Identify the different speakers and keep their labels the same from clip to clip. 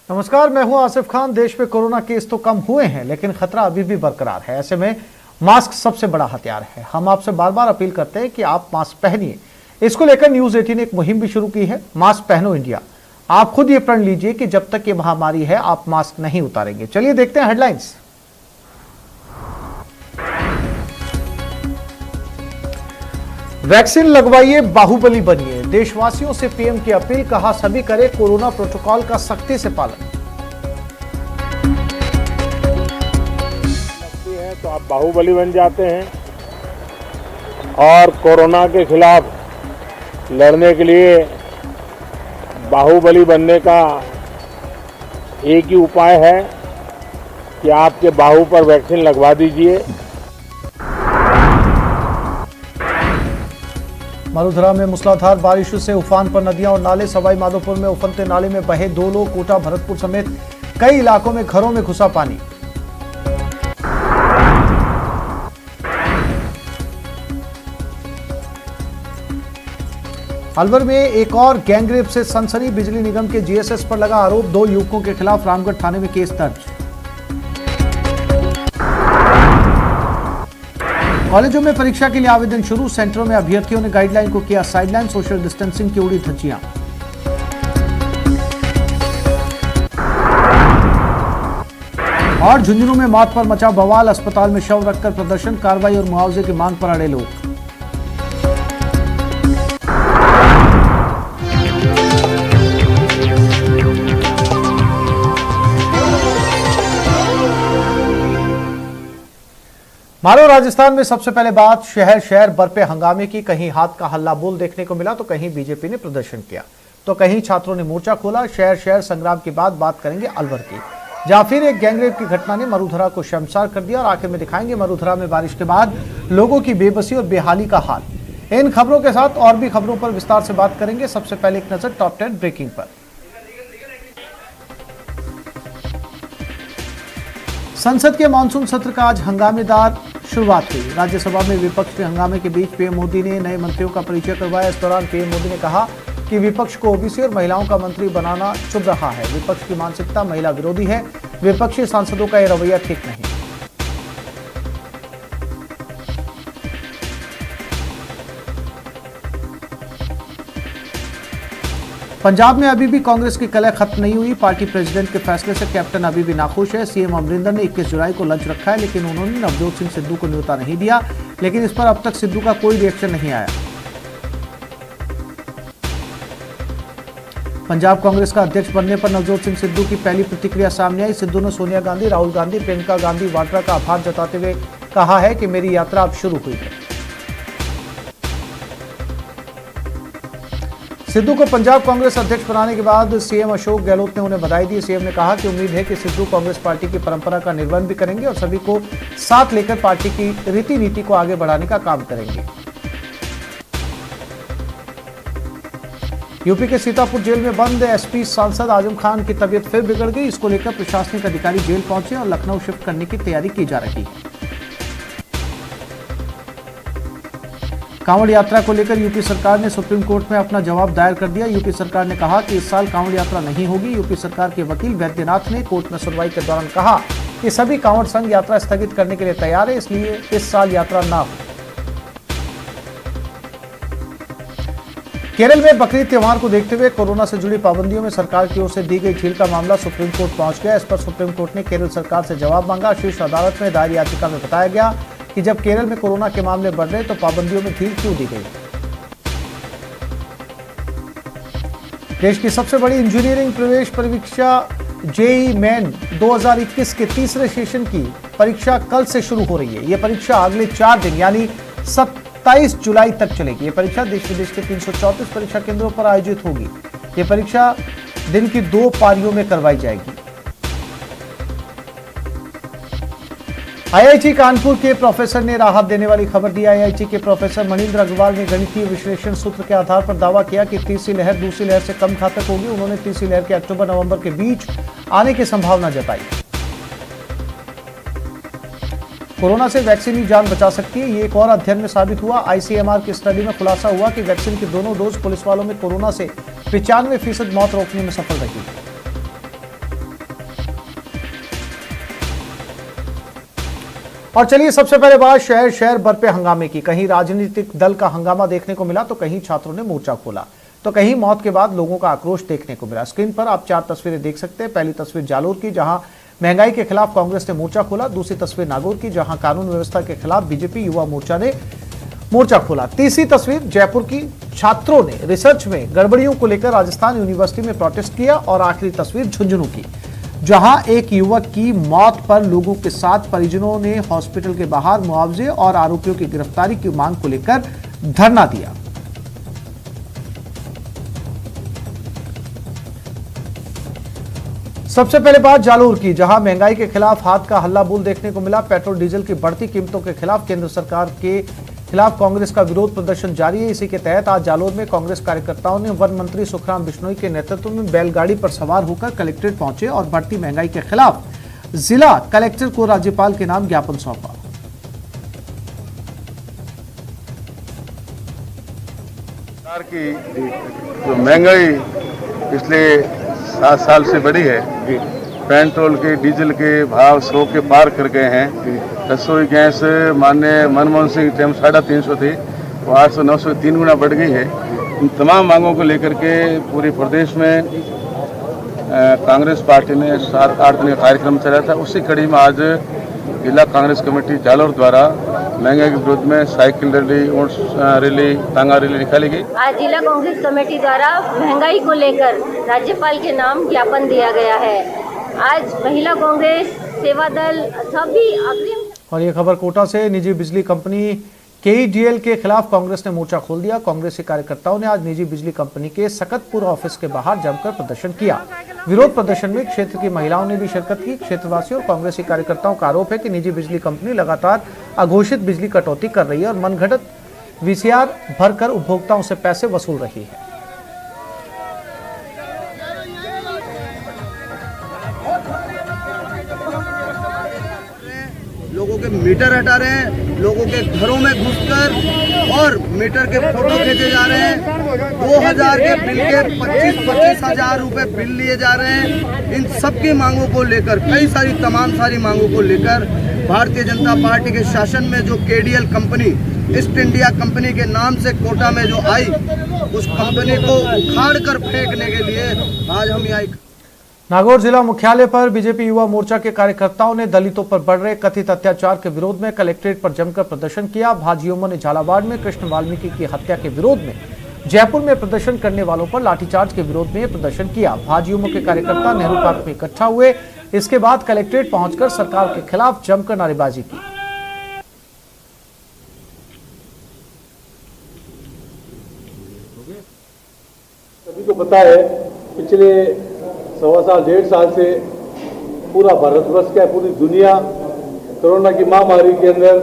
Speaker 1: नमस्कार, मैं हूं आसिफ खान। देश में कोरोना केस तो कम हुए हैं, लेकिन खतरा अभी भी बरकरार है। ऐसे में मास्क सबसे बड़ा हथियार है। हम आपसे बार बार अपील करते हैं कि आप मास्क पहनिए। इसको लेकर न्यूज 18 ने एक मुहिम भी शुरू की है, मास्क पहनो इंडिया। आप खुद ये प्रण लीजिए कि जब तक ये महामारी है आप मास्क नहीं उतारेंगे। चलिए देखते हैं हेडलाइंस। वैक्सीन लगवाइए, बाहुबली बनिए। देशवासियों से पीएम की अपील, कहा सभी करें कोरोना प्रोटोकॉल का सख्ती से पालन।
Speaker 2: लगती है तो आप बाहुबली बन जाते हैं और कोरोना के खिलाफ लड़ने के लिए बाहुबली बनने का एक ही उपाय है कि आपके बाहु पर वैक्सीन लगवा दीजिए।
Speaker 1: मरुधरा में मूसलाधार बारिश से उफान पर नदियां और नाले। सवाई माधोपुर में उफनते नाले में बहे 2 लोग। कोटा, भरतपुर समेत कई इलाकों में घरों में घुसा पानी। अलवर में एक और गैंगरेप से सनसनी। बिजली निगम के जीएसएस पर लगा आरोप। 2 युवकों के खिलाफ रामगढ़ थाने में केस दर्ज। कॉलेजों में परीक्षा के लिए आवेदन शुरू। सेंटरों में अभ्यर्थियों ने गाइडलाइन को किया साइडलाइन। सोशल डिस्टेंसिंग की उड़ी धज्जियां। और झुंझुनू में मौत पर मचा बवाल। अस्पताल में शव रखकर प्रदर्शन। कार्रवाई और मुआवजे की मांग पर अड़े लोग। मारो राजस्थान में सबसे पहले बात शहर शहर बरपे हंगामे की। कहीं हाथ का हल्ला बोल देखने को मिला तो कहीं बीजेपी ने प्रदर्शन किया तो कहीं छात्रों ने मोर्चा खोला। शहर शहर संग्राम के बाद बात करेंगे अलवर की, जहां फिर एक गैंगरेप की घटना ने मरुधरा को शर्मसार कर दिया। और आखिर में दिखाएंगे मरुधरा में बारिश के बाद लोगों की बेबसी और बेहाली का हाल। इन खबरों के साथ और भी खबरों पर विस्तार से बात करेंगे। सबसे पहले एक नजर टॉप 10 ब्रेकिंग पर। संसद के मानसून सत्र का आज हंगामेदार शुरुआत हुई। राज्यसभा में विपक्ष के हंगामे के बीच पीएम मोदी ने नए मंत्रियों का परिचय करवाया। इस दौरान पीएम मोदी ने कहा कि विपक्ष को ओबीसी और महिलाओं का मंत्री बनाना चुभ रहा है। विपक्ष की मानसिकता महिला विरोधी है। विपक्षी सांसदों का यह रवैया ठीक नहीं। पंजाब में अभी भी कांग्रेस की कलह खत्म नहीं हुई। पार्टी प्रेसिडेंट के फैसले से कैप्टन अभी भी नाखुश है। सीएम अमरिंदर ने 21 जुलाई को लंच रखा है, लेकिन उन्होंने नवजोत सिंह सिद्धू को न्योता नहीं दिया। लेकिन इस पर अब तक सिद्धू का कोई रिएक्शन नहीं आया। पंजाब कांग्रेस का अध्यक्ष बनने पर नवजोत सिंह सिद्धू की पहली प्रतिक्रिया सामने आई। सिद्धू ने सोनिया गांधी, राहुल गांधी, प्रियंका गांधी वाड्रा का आभार जताते हुए कहा है कि मेरी यात्रा अब शुरू हुई है। सिद्धू को पंजाब कांग्रेस अध्यक्ष बनाने के बाद सीएम अशोक गहलोत ने उन्हें बधाई दी। सीएम ने कहा कि उम्मीद है कि सिद्धू कांग्रेस पार्टी की परंपरा का निर्वहन भी करेंगे और सभी को साथ लेकर पार्टी की रीति नीति को आगे बढ़ाने का काम करेंगे। यूपी के सीतापुर जेल में बंद एसपी सांसद आजम खान की तबीयत फिर बिगड़ गई। इसको लेकर प्रशासनिक अधिकारी जेल पहुंचे और लखनऊ शिफ्ट करने की तैयारी की जा रही है। कांवड़ यात्रा को लेकर यूपी सरकार ने सुप्रीम कोर्ट में अपना जवाब दायर कर दिया। यूपी सरकार ने कहा कि इस साल कांवड़ यात्रा नहीं होगी। यूपी सरकार के वकील वैद्यनाथ ने कोर्ट में सुनवाई के दौरान कहा कि सभी कांवड़ संघ यात्रा स्थगित करने के लिए तैयार है, इसलिए इस साल यात्रा ना हो। केरल में बकरीद त्योहार को देखते हुए कोरोना से जुड़ी पाबंदियों में सरकार की ओर से दी गई ढील का मामला सुप्रीम कोर्ट पहुंच गया। इस पर सुप्रीम कोर्ट ने केरल सरकार से जवाब मांगा। शीर्ष अदालत में दायर याचिका में बताया गया कि जब केरल में कोरोना के मामले बढ़ रहे तो पाबंदियों में ढील क्यों दी गई। देश की सबसे बड़ी इंजीनियरिंग प्रवेश परीक्षा जेईई मेन 2021 के तीसरे सेशन की परीक्षा कल से शुरू हो रही है। यह परीक्षा अगले 4 दिन यानी 27 जुलाई तक चलेगी। यह परीक्षा देश विदेश के 334 परीक्षा केंद्रों पर आयोजित होगी। यह परीक्षा दिन की 2 पारियों में करवाई जाएगी। आईआईटी कानपुर के प्रोफेसर ने राहत देने वाली खबर दी। आईआईटी के प्रोफेसर मणिंद्र अग्रवाल ने गणितीय विश्लेषण सूत्र के आधार पर दावा किया कि तीसरी लहर दूसरी लहर से कम घातक होगी। उन्होंने तीसरी लहर के अक्टूबर-नवंबर के बीच आने की संभावना जताई। कोरोना से वैक्सीन ही जान बचा सकती है, ये एक और अध्ययन में साबित हुआ। आईसीएमआर की स्टडी में खुलासा हुआ कि वैक्सीन की दोनों डोज पुलिस वालों में कोरोना से 95% मौत रोकने में सफल रही। और चलिए सबसे पहले बात शहर शहर बरपे हंगामे की। कहीं राजनीतिक दल का हंगामा देखने को मिला तो कहीं छात्रों ने मोर्चा खोला, तो कहीं मौत के बाद लोगों का आक्रोश देखने को मिला। स्क्रीन पर आप 4 तस्वीरें देख सकते हैं। पहली तस्वीर जालोर की, जहां महंगाई के खिलाफ कांग्रेस ने मोर्चा खोला। दूसरी तस्वीर नागौर की, जहां कानून व्यवस्था के खिलाफ बीजेपी युवा मोर्चा ने मोर्चा खोला। तीसरी तस्वीर जयपुर की, छात्रों ने रिसर्च में गड़बड़ियों को लेकर राजस्थान यूनिवर्सिटी में प्रोटेस्ट किया। और आखिरी तस्वीर झुंझुनू की, जहां एक युवक की मौत पर लोगों के साथ परिजनों ने हॉस्पिटल के बाहर मुआवजे और आरोपियों की गिरफ्तारी की मांग को लेकर धरना दिया। सबसे पहले बात जालोर की, जहां महंगाई के खिलाफ हाथ का हल्ला बोल देखने को मिला। पेट्रोल डीजल की बढ़ती कीमतों के खिलाफ केंद्र सरकार के खिलाफ कांग्रेस का विरोध प्रदर्शन जारी है। इसी के तहत आज जालोर में कांग्रेस कार्यकर्ताओं ने वन मंत्री सुखराम बिश्नोई के नेतृत्व में बैलगाड़ी पर सवार होकर कलेक्ट्रेट पहुंचे और बढ़ती महंगाई के खिलाफ जिला कलेक्टर को राज्यपाल के नाम ज्ञापन सौंपा।
Speaker 3: सरकार की जो महंगाई पिछले 7 साल से बढ़ी है, पेट्रोल के डीजल के भाव 100 के पार कर गए हैं। रसोई गैस माननीय मनमोहन सिंह टाइम 350 थी, वो 800 900 3 गुना बढ़ गई है। इन तमाम मांगों को लेकर के पूरे प्रदेश में कांग्रेस पार्टी ने 7-8 दिन का कार्यक्रम चलाया था। उसी कड़ी में आज जिला कांग्रेस कमेटी जालोर द्वारा महंगाई के विरोध में साइकिल रैली, ऊँट रैली, तांगा रैली निकाली गई।
Speaker 4: आज जिला कांग्रेस कमेटी द्वारा महंगाई को लेकर राज्यपाल के नाम ज्ञापन दिया गया है। आज महिला कांग्रेस, सेवा दल सभी अग्रिम।
Speaker 1: और ये खबर कोटा से, निजी बिजली कंपनी केईडीएल के खिलाफ कांग्रेस ने मोर्चा खोल दिया। कांग्रेस के कार्यकर्ताओं ने आज निजी बिजली कंपनी के सकतपुर ऑफिस के बाहर जमकर प्रदर्शन किया। विरोध प्रदर्शन में क्षेत्र की महिलाओं ने भी शिरकत की। क्षेत्रवासियों और कांग्रेसी कार्यकर्ताओं का आरोप है कि निजी बिजली कंपनी लगातार अघोषित बिजली कटौती कर रही है और मनगढ़ंत वीसीआर भरकर उपभोक्ताओं से पैसे वसूल रही है।
Speaker 5: लोगों के मीटर हटा रहे हैं, लोगों के घरों में घुसकर और मीटर के फोटो खींचे जा रहे हैं। 2000 के बिल के 25-25 हजार रुपए बिल लिए जा रहे हैं। इन सबकी मांगों को लेकर, तमाम सारी मांगों को लेकर भारतीय जनता पार्टी के शासन में जो केडीएल कंपनी, ईस्ट इंडिया कंपनी के नाम से कोटा में जो आई, उस कंपनी को उखाड़ कर फेंकने के लिए आज हम यहाँ।
Speaker 1: नागौर जिला मुख्यालय पर बीजेपी युवा मोर्चा के कार्यकर्ताओं ने दलितों पर बढ़ रहे कथित अत्याचार के विरोध में कलेक्ट्रेट पर जमकर प्रदर्शन किया। भाजयुमों ने झालावाड़ में कृष्ण वाल्मीकि की हत्या के विरोध में, जयपुर में प्रदर्शन करने वालों पर लाठीचार्ज के विरोध में प्रदर्शन किया। भाजयुमों के कार्यकर्ता नेहरू पार्क में इकट्ठा हुए। इसके बाद कलेक्ट्रेट पहुंचकर सरकार के खिलाफ जमकर नारेबाजी की।
Speaker 6: सभी को पता है, पिछले 1.25 साल से पूरा भारतवर्ष क्या, पूरी दुनिया कोरोना की महामारी के अंदर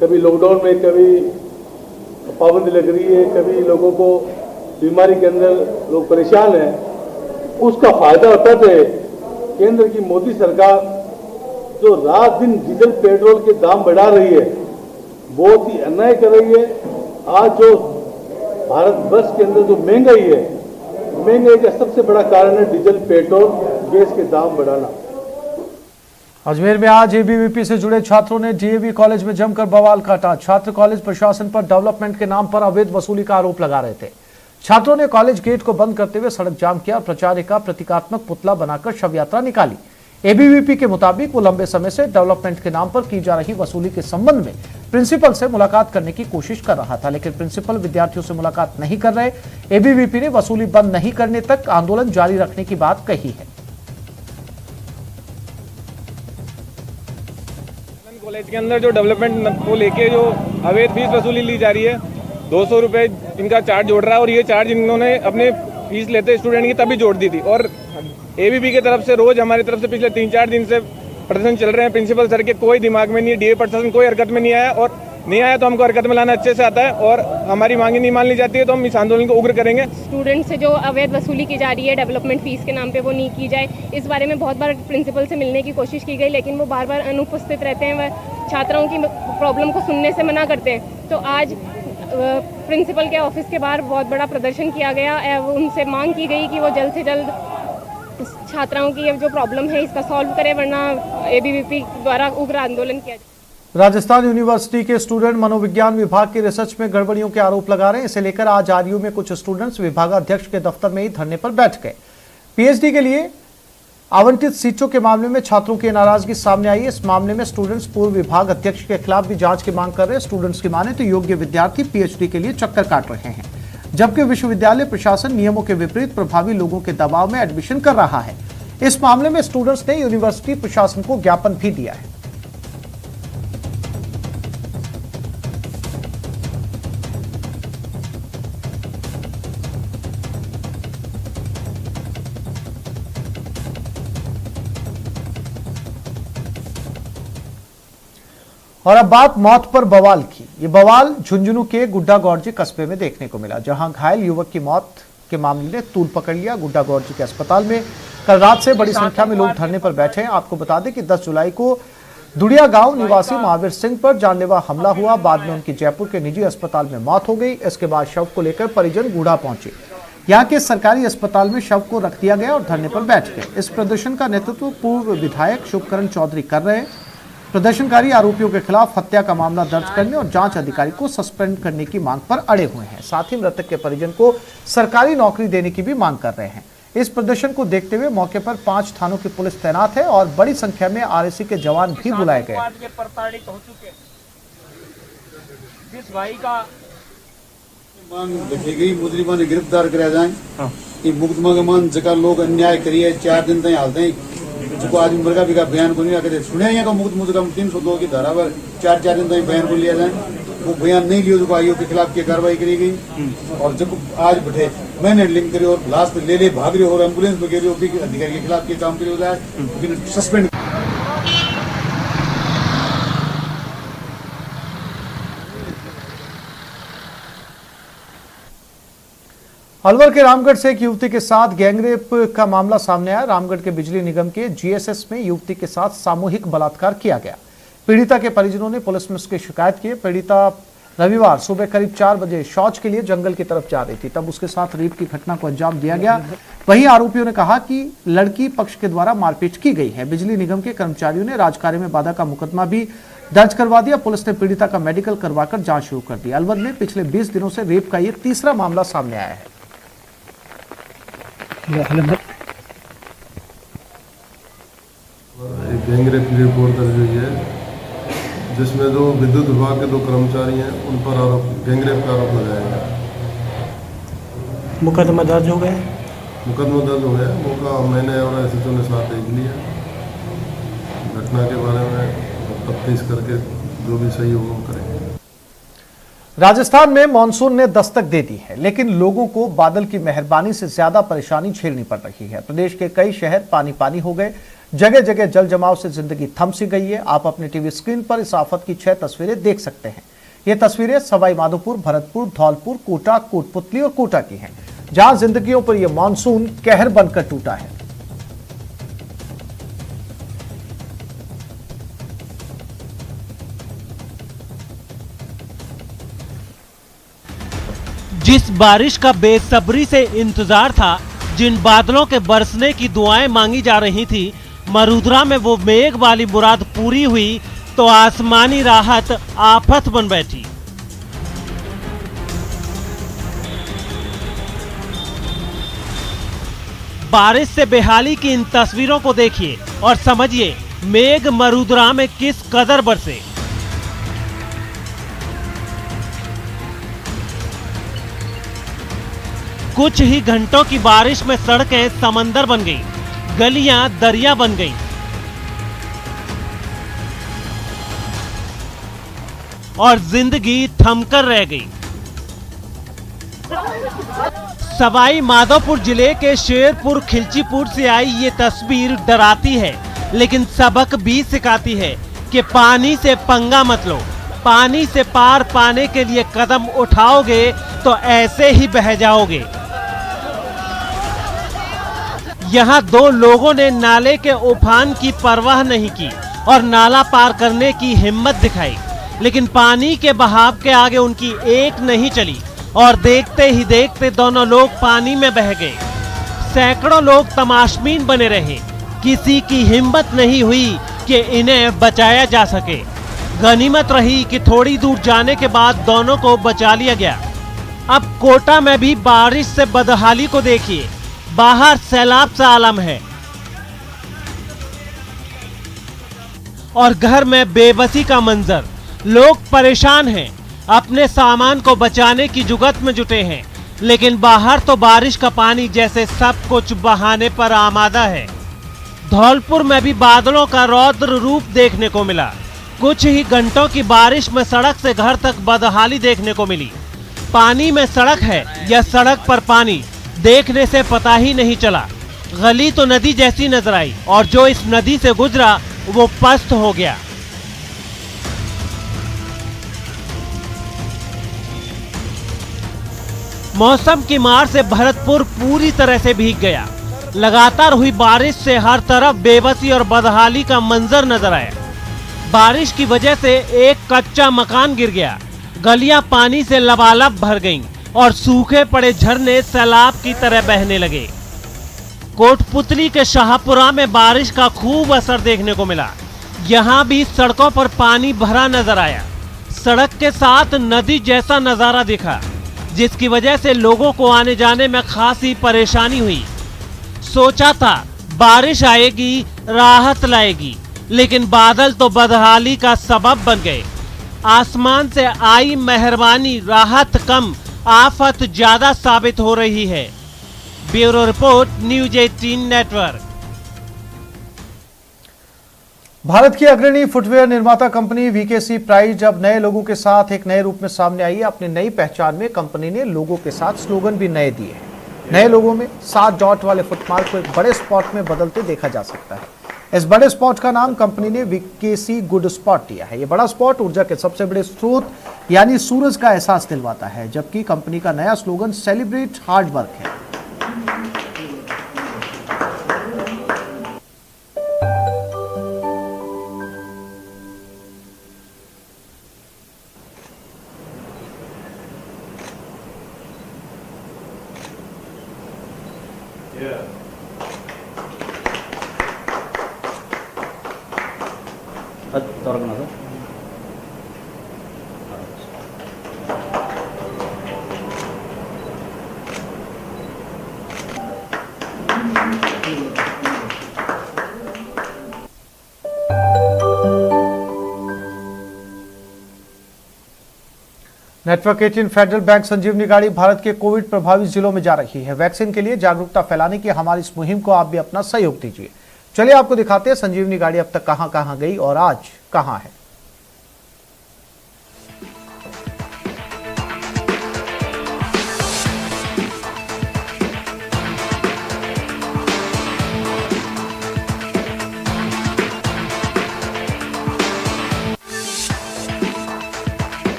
Speaker 6: कभी लॉकडाउन में, कभी पाबंदी लग रही है, कभी लोगों को बीमारी के अंदर लोग परेशान हैं। उसका फायदा उठाते हुए केंद्र की मोदी सरकार जो रात दिन डीजल पेट्रोल के दाम बढ़ा रही है, बहुत ही अन्याय कर रही है। आज जो भारतवर्ष के अंदर जो महंगाई है, महंगाई का सबसे बड़ा कारण है डीजल पेट्रोल गैस के दाम बढ़ाना।
Speaker 1: अजमेर में आज एबीवीपी से जुड़े छात्रों ने डीएवी कॉलेज में जमकर बवाल काटा। छात्र कॉलेज प्रशासन पर डेवलपमेंट के नाम पर अवैध वसूली का आरोप लगा रहे थे। छात्रों ने कॉलेज गेट को बंद करते हुए सड़क जाम किया और प्राचार्य का प्रतीकात्मक पुतला बनाकर शव यात्रा निकाली। एबीवीपी के मुताबिक वो लंबे समय से डेवलपमेंट के नाम पर की जा रही वसूली के संबंध में प्रिंसिपल से मुलाकात करने की कोशिश कर रहा था, लेकिन प्रिंसिपल विद्यार्थियों से मुलाकात नहीं कर रहे। एबीवीपी ने वसूली बंद नहीं करने तक आंदोलन जारी रखने की बात कही है।
Speaker 7: कॉलेज के अंदर जो डेवलपमेंट को लेके जो अवैध फीस वसूली ली जा रही है, 200 रुपए इनका चार्ज जोड़ रहा है और ये चार्ज इन्होंने अपने फीस लेते स्टूडेंट की तभी जोड़ दी थी। और एबीवी की तरफ से रोज हमारी तरफ से पिछले 3-4 दिन से प्रदर्शन चल रहे हैं। प्रिंसिपल सर के कोई दिमाग में नहीं है, डीए प्रशासन कोई हरकत में नहीं आया, और नहीं आया तो हमको हरकत में लाना अच्छे से आता है और हमारी मांगे नहीं मान ली जाती है तो हम इस आंदोलन को उग्र करेंगे।
Speaker 8: स्टूडेंट से जो अवैध वसूली की जा रही है डेवलपमेंट फीस के नाम पे, वो नहीं की जाए। इस बारे में बहुत बार प्रिंसिपल से मिलने की कोशिश की गई, लेकिन वो बार बार अनुपस्थित रहते हैं। वह छात्राओं की प्रॉब्लम को सुनने से मना करते हैं। तो आज प्रिंसिपल के ऑफिस के बाहर बहुत बड़ा प्रदर्शन किया गया। उनसे मांग की गई कि वो जल्द से जल्द छात्राओं की जो प्रॉब्लम है इसका सॉल्व करे, वरना एबीवीपी द्वारा उग्र आंदोलन किया जाए।
Speaker 1: राजस्थान यूनिवर्सिटी के स्टूडेंट मनोविज्ञान विभाग के रिसर्च में गड़बड़ियों के आरोप लगा रहे हैं। इसे लेकर आज आरयू में कुछ स्टूडेंट्स विभागाध्यक्ष के दफ्तर में ही धरने पर बैठ गए। पीएचडी के लिए आवंटित सीटों के मामले में छात्रों की नाराजगी सामने आई है। इस मामले में स्टूडेंट्स पूर्व विभाग अध्यक्ष के खिलाफ भी जांच की मांग कर रहे हैं। स्टूडेंट्स की माने तो योग्य विद्यार्थी पीएचडी के लिए चक्कर काट रहे हैं, जबकि विश्वविद्यालय प्रशासन नियमों के विपरीत प्रभावी लोगों के दबाव में एडमिशन कर रहा है। इस मामले में स्टूडेंट्स ने यूनिवर्सिटी प्रशासन को ज्ञापन भी दिया है। और अब बात मौत पर बवाल की। ये बवाल झुंझुनू के गुड्डा गौरजी कस्बे में देखने को मिला, जहां घायल युवक की मौत के मामले ने तूल पकड़ लिया। गुड्डा गौरजी के अस्पताल में कल रात से बड़ी संख्या में लोग धरने पर बैठे हैं। आपको बता दें कि 10 जुलाई को दुड़िया गांव निवासी महावीर सिंह पर जानलेवा हमला हुआ। बाद में उनकी जयपुर के निजी अस्पताल में मौत हो गई। इसके बाद शव को लेकर परिजन गुड़ा पहुंचे। यहाँ के सरकारी अस्पताल में शव को रख दिया गया और धरने पर बैठ गए। इस प्रदर्शन का नेतृत्व पूर्व विधायक शुभकरण चौधरी कर रहे हैं। प्रदर्शनकारी आरोपियों के खिलाफ हत्या का मामला दर्ज करने और जांच अधिकारी को सस्पेंड करने की मांग पर अड़े हुए हैं। साथ ही मृतक के परिजन को सरकारी नौकरी देने की भी मांग कर रहे हैं। इस प्रदर्शन को देखते हुए मौके पर 5 थानों की पुलिस तैनात है और बड़ी संख्या में आरएसी के जवान भी बुलाए गए।
Speaker 9: प्रताड़ित हो चुके जिस भाई का
Speaker 10: मांग रखी गई मुजरिमा ने गिरफ्तार कराया जाए। ये मुकदमा के मान जगह लोग अन्याय करिए 4 दिन तक हालते जो आदमी मरगा भी का बयान को नहीं आके सुने यहाँ का मुकदमा 302 की धारा पर 4 दिन तक बयान को लिया जाए। वो बयान नहीं लिया जो आईओ के खिलाफ की कार्रवाई करी गई। और जब आज बैठे मैंने लिंक करी और लास्ट ले भाग रही और एम्बुलेंस में गिरी अधिकारी के खिलाफ के काम करी जाए सस्पेंड।
Speaker 1: अलवर के रामगढ़ से एक युवती के साथ गैंगरेप का मामला सामने आया। रामगढ़ के बिजली निगम के जीएसएस में युवती के साथ सामूहिक बलात्कार किया गया। पीड़िता के परिजनों ने पुलिस में उसकी शिकायत की। पीड़िता रविवार सुबह करीब 4 बजे शौच के लिए जंगल की तरफ जा रही थी, तब उसके साथ रेप की घटना को अंजाम दिया गया। वहीं आरोपियों ने कहा कि लड़की पक्ष के द्वारा मारपीट की गई है। बिजली निगम के कर्मचारियों ने राजकार्य में बाधा का मुकदमा भी दर्ज करवा दिया। पुलिस ने पीड़िता का मेडिकल करवाकर जांच शुरू कर दी। अलवर में पिछले 20 दिनों से रेप का यह तीसरा मामला सामने आया है।
Speaker 11: गैंगरेप की रिपोर्ट दर्ज हुई है, जिसमें जो विद्युत विभाग के 2 कर्मचारी हैं उन पर गैंगरेप का आरोप लगाया गया।
Speaker 9: मुकदमा दर्ज हो गया।
Speaker 11: मुकदमा दर्ज हो गया। मौका मैंने और एसएचओ ने साथ देख लिया। घटना के बारे में तफ्तीश करके जो भी सही होगा वो करेंगे।
Speaker 1: राजस्थान में मानसून ने दस्तक दे दी है, लेकिन लोगों को बादल की मेहरबानी से ज्यादा परेशानी झेलनी पड़ रही है। प्रदेश के कई शहर पानी पानी हो गए। जगह जगह जल जमाव से जिंदगी थम सी गई है। आप अपने टीवी स्क्रीन पर इस आफत की 6 तस्वीरें देख सकते हैं। ये तस्वीरें सवाई माधोपुर, भरतपुर, धौलपुर, कोटा, कोटपुतली और कोटा की हैं, जहां जिंदगियों पर यह मानसून कहर बनकर टूटा है।
Speaker 12: जिस बारिश का बेसब्री से इंतजार था, जिन बादलों के बरसने की दुआएं मांगी जा रही थी, मरुद्रा में वो मेघ वाली मुराद पूरी हुई तो आसमानी राहत आफत बन बैठी। बारिश से बेहाली की इन तस्वीरों को देखिए और समझिए मेघ मरुद्रा में किस कदर बरसे। कुछ ही घंटों की बारिश में सड़कें समंदर बन गई, गलियां दरिया बन गई और जिंदगी थमकर रह गई। सवाई माधोपुर जिले के शेरपुर खिलचीपुर से आई ये तस्वीर डराती है, लेकिन सबक भी सिखाती है कि पानी से पंगा मत लो। पानी से पार पाने के लिए कदम उठाओगे तो ऐसे ही बह जाओगे। यहाँ 2 लोगों ने नाले के उफान की परवाह नहीं की और नाला पार करने की हिम्मत दिखाई, लेकिन पानी के बहाव के आगे उनकी एक नहीं चली और देखते ही देखते दोनों लोग पानी में बह गए। सैकड़ों लोग तमाशबीन बने रहे। किसी की हिम्मत नहीं हुई कि इन्हें बचाया जा सके। गनीमत रही कि थोड़ी दूर जाने के बाद दोनों को बचा लिया गया। अब कोटा में भी बारिश से बदहाली को देखिए, बाहर सैलाब सा आलम है और घर में बेबसी का मंजर। लोग परेशान हैं, अपने सामान को बचाने की जुगत में जुटे हैं, लेकिन बाहर तो बारिश का पानी जैसे सब कुछ बहाने पर आमादा है। धौलपुर में भी बादलों का रौद्र रूप देखने को मिला। कुछ ही घंटों की बारिश में सड़क से घर तक बदहाली देखने को मिली। पानी में सड़क है या सड़क पर पानी, देखने से पता ही नहीं चला। गली तो नदी जैसी नजर आई और जो इस नदी से गुजरा वो पस्त हो गया। मौसम की मार से भरतपुर पूरी तरह से भीग गया। लगातार हुई बारिश से हर तरफ बेबसी और बदहाली का मंजर नजर आया। बारिश की वजह से एक कच्चा मकान गिर गया, गलियां पानी से लबालब भर गईं और सूखे पड़े झरने सैलाब की तरह बहने लगे। कोटपुतली के शाहपुरा में बारिश का खूब असर देखने को मिला। यहाँ भी सड़कों पर पानी भरा नजर आया। सड़क के साथ नदी जैसा नजारा दिखा, जिसकी वजह से लोगों को आने जाने में खासी परेशानी हुई। सोचा था बारिश आएगी, राहत लाएगी, लेकिन बादल तो बदहाली का सबब बन गए। आसमान से आई मेहरबानी राहत कम, आफत ज्यादा साबित हो रही है। Bureau report, news 18 network.
Speaker 1: Bharat की अग्रणी फुटवेयर निर्माता कंपनी वीकेसी प्राइड अब नए लोगों के साथ एक नए रूप में सामने आई है। अपनी नई पहचान में कंपनी ने लोगों के साथ स्लोगन भी नए दिए हैं। नए लोगों में 7 डॉट वाले फुटमार्क को एक बड़े स्पॉट में बदलते देखा जा सकता है। इस बड़े स्पॉट का नाम कंपनी ने वीकेसी गुड स्पॉट दिया है। यह बड़ा स्पॉट ऊर्जा के सबसे बड़े स्रोत यानी सूरज का एहसास दिलवाता है, जबकि कंपनी का नया स्लोगन सेलिब्रेट हार्ड वर्क है। नेटवर्क 18 फेडरल बैंक संजीवनी गाड़ी भारत के कोविड प्रभावित जिलों में जा रही है। वैक्सीन के लिए जागरूकता फैलाने की हमारी इस मुहिम को आप भी अपना सहयोग दीजिए। चलिए आपको दिखाते हैं संजीवनी गाड़ी अब तक कहां कहां गई और आज कहां है।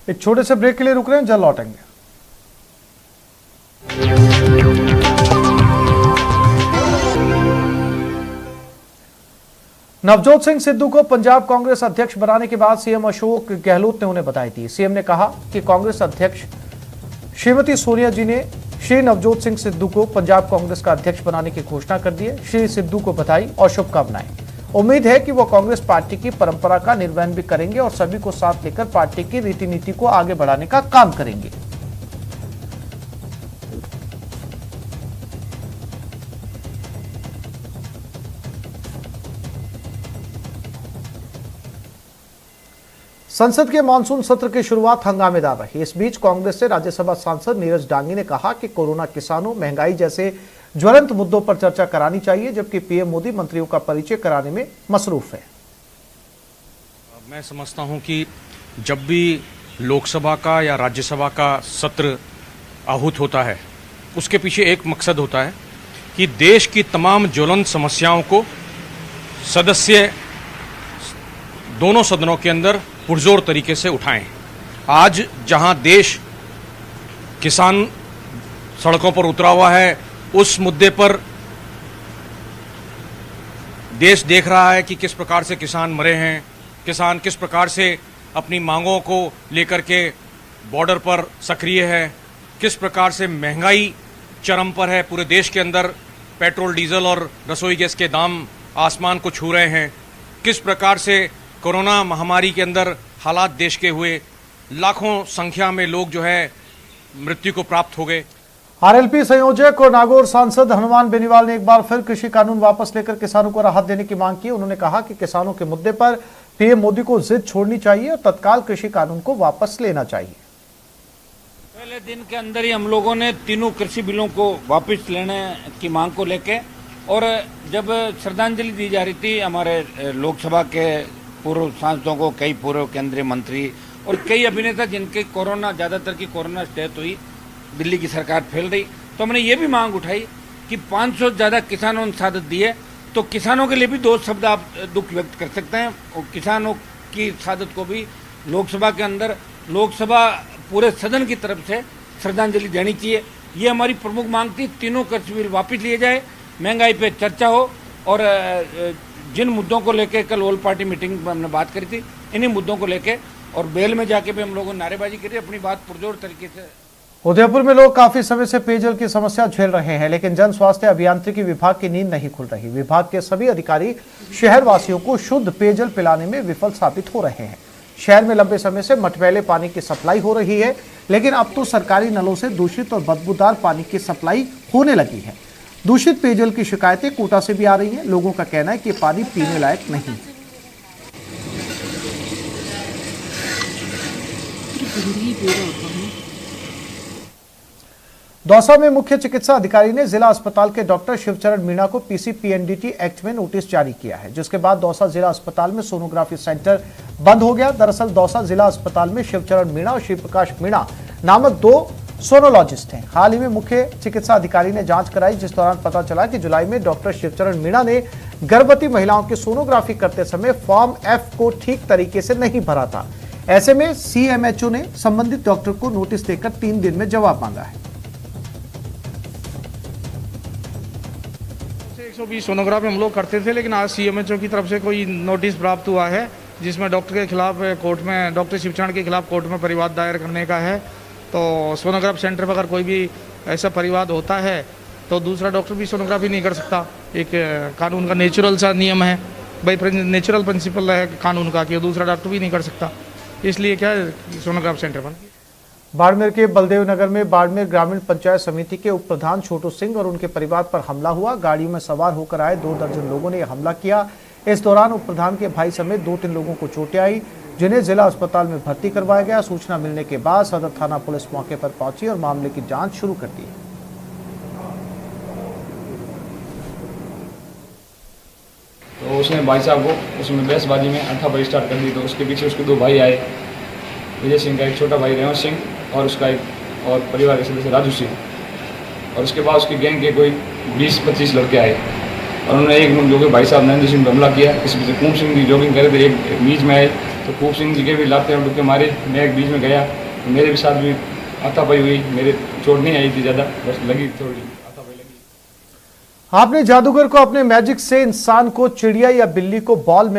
Speaker 1: एक छोटे से ब्रेक के लिए रुक रहे हैं, जल्द लौटेंगे। नवजोत सिंह सिद्धू को पंजाब कांग्रेस अध्यक्ष बनाने के बाद सीएम अशोक गहलोत ने उन्हें बधाई दी। सीएम ने कहा कि कांग्रेस अध्यक्ष श्रीमती सोनिया जी ने श्री नवजोत सिंह सिद्धू को पंजाब कांग्रेस का अध्यक्ष बनाने की घोषणा कर दी है। श्री सिद्धू को बधाई और शुभकामनाएं। उम्मीद है कि वो कांग्रेस पार्टी की परंपरा का निर्वहन भी करेंगे और सभी को साथ लेकर पार्टी की रीति नीति को आगे बढ़ाने का काम करेंगे। संसद के मानसून सत्र की शुरुआत हंगामेदार रही। इस बीच कांग्रेस से राज्यसभा सांसद नीरज डांगी ने कहा कि कोरोना, किसानों, महंगाई जैसे ज्वलंत मुद्दों पर चर्चा करानी चाहिए, जबकि पीएम मोदी मंत्रियों का परिचय कराने में मसरूफ है।
Speaker 13: मैं समझता हूं कि जब भी लोकसभा का या राज्यसभा का सत्र आहूत होता है, उसके पीछे एक मकसद होता है कि देश की तमाम ज्वलंत समस्याओं को सदस्य दोनों सदनों के अंदर पुरजोर तरीके से उठाएं। आज जहां देश किसान सड़कों पर उतरा हुआ है, उस मुद्दे पर देश देख रहा है कि किस प्रकार से किसान मरे हैं, किसान किस प्रकार से अपनी मांगों को लेकर के बॉर्डर पर सक्रिय है, किस प्रकार से महंगाई चरम पर है। पूरे देश के अंदर पेट्रोल, डीजल और रसोई गैस के दाम आसमान को छू रहे हैं। किस प्रकार से कोरोना महामारी के अंदर हालात देश के हुए, लाखों संख्या में लोग जो है मृत्यु को प्राप्त हो गए।
Speaker 1: आरएलपी संयोजक और नागौर सांसद हनुमान बेनीवाल ने एक बार फिर कृषि कानून वापस लेकर किसानों को राहत देने की मांग की। उन्होंने कहा कि किसानों के मुद्दे पर पीएम मोदी को जिद छोड़नी चाहिए और तत्काल कृषि कानून को वापस लेना चाहिए।
Speaker 14: पहले दिन के अंदर ही हम लोगों ने तीनों कृषि बिलों को वापस लेने की मांग को लेके, और जब श्रद्धांजलि दी जा रही थी हमारे लोकसभा के पूर्व सांसदों को, कई पूर्व केंद्रीय मंत्री और कई अभिनेता जिनके कोरोना, ज्यादातर की कोरोना डेथ हुई, दिल्ली की सरकार फैल रही, तो हमने ये भी मांग उठाई कि 500 ज्यादा किसानों ने शहादत दी है, तो किसानों के लिए भी 2 शब्द आप दुख व्यक्त कर सकते हैं। और किसानों की शहादत को भी लोकसभा के अंदर, लोकसभा पूरे सदन की तरफ से श्रद्धांजलि देनी चाहिए। ये हमारी प्रमुख मांग थी। तीनों कृषि बिल वापस लिए जाए, महंगाई पे चर्चा हो, और जिन मुद्दों को लेके कल ऑल पार्टी मीटिंग में हमने बात करी थी, इन्हीं मुद्दों को लेके, और बेल में जाके भी हम लोगों ने नारेबाजी करी, अपनी बात पुरजोर तरीके से।
Speaker 1: उदयपुर में लोग काफी समय से पेयजल की समस्या झेल रहे हैं, लेकिन जन स्वास्थ्य अभियांत्रिकी विभाग की नींद नहीं खुल रही। विभाग के सभी अधिकारी शहर वासियों को शुद्ध पेयजल पिलाने में विफल साबित हो रहे हैं। शहर में लंबे समय से मटमैले पानी की सप्लाई हो रही है, लेकिन अब तो सरकारी नलों से दूषित और बदबूदार पानी की सप्लाई होने लगी है। दूषित पेयजल की शिकायतें कोटा से भी आ रही हैं। लोगों का कहना है कि पानी पीने लायक नहीं है। दौसा में मुख्य चिकित्सा अधिकारी ने जिला अस्पताल के डॉक्टर शिवचरण मीणा को पीसीपीएनडीटी एक्ट में नोटिस जारी किया है, जिसके बाद दौसा जिला अस्पताल में सोनोग्राफी सेंटर बंद हो गया। दरअसल दौसा जिला अस्पताल में शिवचरण मीणा और शिवप्रकाश मीणा नामक 2 सोनोलॉजिस्ट हैं। हाल ही में मुख्य चिकित्सा अधिकारी ने जांच कराई, जिस दौरान पता चला कि जुलाई में डॉक्टर शिवचरण मीणा ने गर्भवती महिलाओं की सोनोग्राफी करते समय फॉर्म F को ठीक तरीके से नहीं भरा था। ऐसे में CMHO ने संबंधित डॉक्टर को नोटिस देकर 3 दिन में जवाब मांगा है।
Speaker 7: 120 सोनोग्राफी हम लोग करते थे, लेकिन आज CMHO की तरफ से कोई नोटिस प्राप्त हुआ है, जिसमें डॉक्टर के खिलाफ कोर्ट में, डॉक्टर शिवचरण के खिलाफ कोर्ट में परिवाद दायर करने का है। तो सोनोग्राफ सेंटर पर अगर कोई भी ऐसा परिवाद होता है तो दूसरा डॉक्टर भी सोनोग्राफी नहीं कर सकता। एक कानून का नेचुरल सा नियम है भाई, नेचुरल प्रिंसिपल है कानून का कि दूसरा डॉक्टर भी नहीं कर सकता, इसलिए क्या है सोनोग्राफ सेंटर बन।
Speaker 1: बाड़मेर के बलदेव नगर में बाड़मेर ग्रामीण पंचायत समिति के उप प्रधान छोटू सिंह और उनके परिवार पर हमला हुआ। गाड़ियों में सवार होकर आए 2 दर्जन लोगों ने हमला किया। इस दौरान उप प्रधान के भाई समेत 2-3 लोगों को चोटें आई, जिन्हें जिला अस्पताल में भर्ती करवाया गया। सूचना मिलने के बाद सदर थाना पुलिस मौके पर पहुंची और मामले की जांच शुरू कर दी।
Speaker 15: तो उसने भाई साहब को उसमें बहसबाजी में हाथापाई स्टार्ट कर दी। तो उसके पीछे उसके 2 भाई आए, विजय सिंह का एक छोटा भाई रेवंत सिंह और उसका एक और परिवार के सदस्य राजू सिंह, और उसके बाद उसकी गैंग के कोई 20-25 लड़के आए और उन्होंने एक जो कि भाई साहब नरेंद्र सिंह पर हमला किया। इस बीच खूब सिंह जी जॉगिंग कर रहे थे, एक बीच में आए तो खूब सिंह जी के भी लाते और डुके मारे। मैं एक बीच में गया तो मेरे भी साथ भी हाथापाई हुई। मेरे चोट नहीं आई थी ज़्यादा, बस लगी थोड़ी हाथापाई लगी।
Speaker 1: आपने जादूगर को अपने मैजिक से इंसान को चिड़िया या बिल्ली को बॉल में